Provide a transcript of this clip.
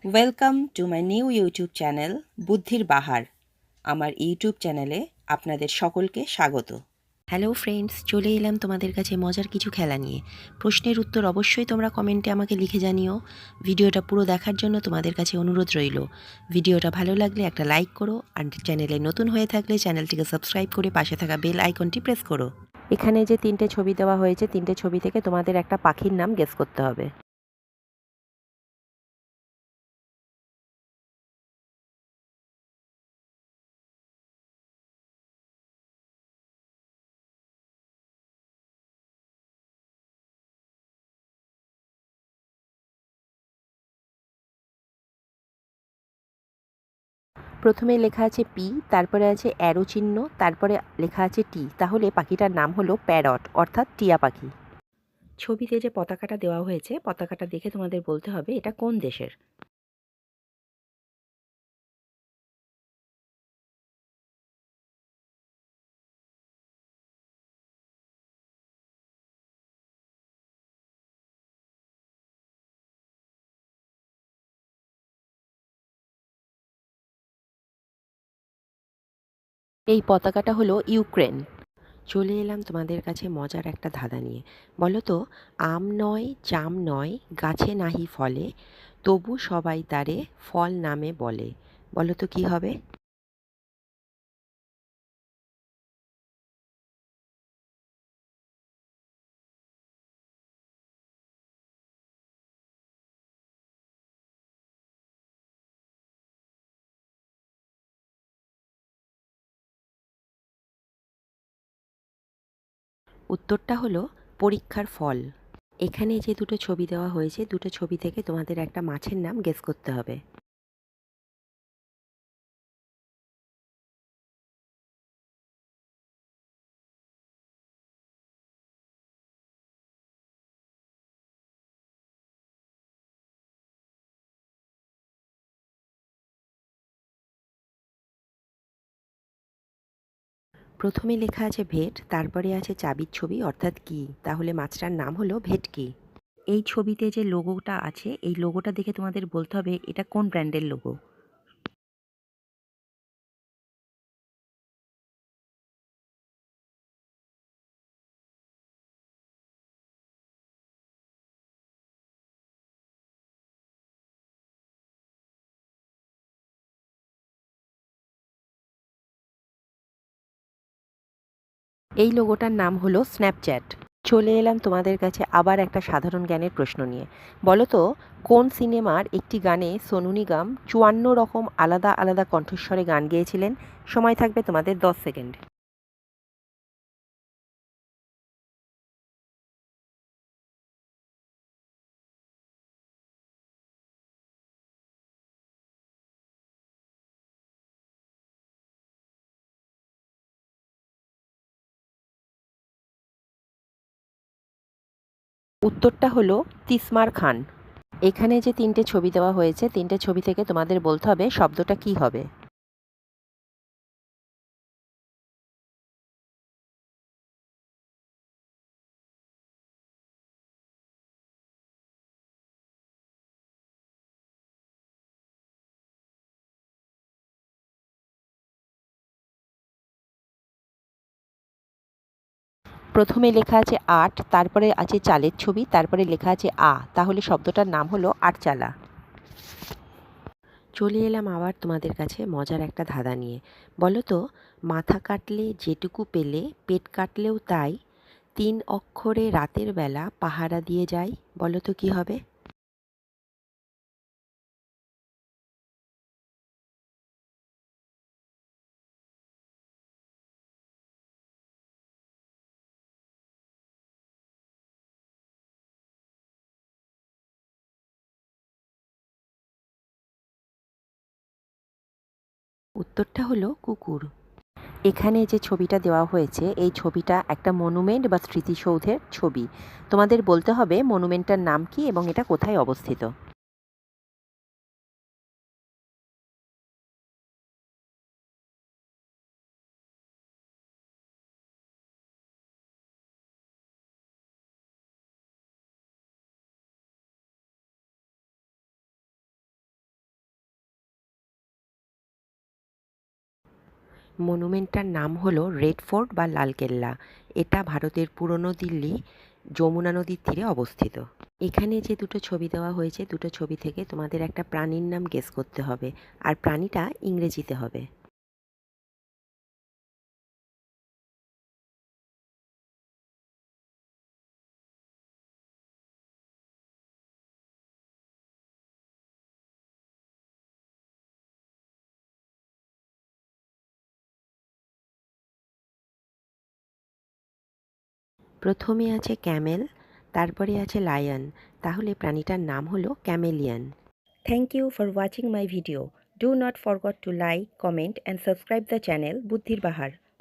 Welcome to my new YouTube channel বুদ্ধির বাহার। আমার YouTube চ্যানেলে আপনাদের সকলকে স্বাগত। হ্যালো ফ্রেন্ডস, চলে এলাম তোমাদের কাছে মজার কিছু খেলা নিয়ে। প্রশ্নের উত্তর অবশ্যই তোমরা কমেন্টে আমাকে লিখে জানিও। ভিডিওটা পুরো দেখার জন্য তোমাদের কাছে অনুরোধ রইল। ভিডিওটা ভালো লাগলে একটা লাইক করো, আর চ্যানেলে নতুন হয়ে থাকলে চ্যানেলটিকে সাবস্ক্রাইব করে পাশে থাকা বেল আইকনটি প্রেস করো। এখানে যে 3টে ছবি দেওয়া হয়েছে, 3টে ছবি থেকে তোমাদের একটা পাখির নাম গেস করতে হবে। প্রথমে লেখা আছে পি, তারপরে আছে অ্যারো চিহ্ন, তারপরে লেখা আছে টি। তাহলে পাখিটার নাম হলো প্যারট, অর্থাৎ টিয়া পাখি। ছবিতে যে পতাকাটা দেওয়া হয়েছে, পতাকাটা দেখে তোমাদের বলতে হবে এটা কোন দেশের। এই পতাকাটা হলো ইউক্রেন। চলে এলাম তোমাদের কাছে মজার একটা ধাঁধা নিয়ে। বলো তো, আম নয় জাম নয় গাছে নাহি ফলে, তবু সবাই তারে ফল নামে বলে। বলো তো কি হবে? উত্তরটা হলো পরীক্ষার ফল। এখানে যে দুটো ছবি দেওয়া হয়েছে, দুটো ছবি থেকে তোমাদের একটা মাছের নাম গেস করতে হবে। প্রথমে লেখা আছে ভেট, তারপরে আছে চাবির ছবি অর্থাৎ কি। তাহলে মাছটার নাম হলো ভেটকি। এই ছবিতে যে লোগোটা আছে, এই লোগোটা দেখে তোমাদের বলতে হবে এটা কোন ব্র্যান্ডের লোগো। এই লোগোটার নাম হলো স্ন্যাপচ্যাট। চলে এলাম তোমাদের কাছে আবার একটা সাধারণ জ্ঞানের প্রশ্ন নিয়ে। বলো তো, কোন সিনেমার একটি গানে সোনু নিগম 54 রকম আলাদা আলাদা কণ্ঠস্বরে গান গেয়েছিলেন? সময় থাকবে তোমাদের 10 সেকেন্ড। উত্তরটা হলো তিসমার খান। এখানে যে 3টে ছবি দেওয়া হয়েছে, 3টে ছবি থেকে তোমাদের বলতে হবে শব্দটা কি হবে। প্রথমে লেখা আছে আট, তারপরে আছে চালের ছবি, তারপরে লেখা আছে তাহলে শব্দটার নাম হলো আটচালা। চলে এলাম আবার তোমাদের কাছে মজার একটা ধাঁধা নিয়ে। বলো তো, মাথা কাটলে যেটুকু পেলে পেট কাটলেও তাই, 3 অক্ষরে রাতের বেলা পাহারা দিয়ে যায়। বলো তো কি হবে? উত্তরটা হলো কুকুর। এখানে যে ছবিটা দেওয়া হয়েছে, এই ছবিটা একটা মনুমেন্ট বা স্মৃতিসৌধের ছবি। তোমাদের বলতে হবে মনুমেন্টটার নাম কি এবং এটা কোথায় অবস্থিত। মনুমেন্টটার নাম হলো রেড ফোর্ট বা লালকেল্লা। এটা ভারতের পুরনো দিল্লি, যমুনা নদীর তীরে অবস্থিত। এখানে যে দুটো ছবি দেওয়া হয়েছে, দুটো ছবি থেকে তোমাদের একটা প্রাণীর নাম গেস করতে হবে, আর প্রাণীটা ইংরেজিতে হবে। প্রথমে আছে ক্যামেল, তারপরে আছে লায়ন, তাহলে প্রাণীটার নাম হলো chameleon. Thank you for watching my video. Do not forgot to like, comment and subscribe the channel বুদ্ধির বাহার।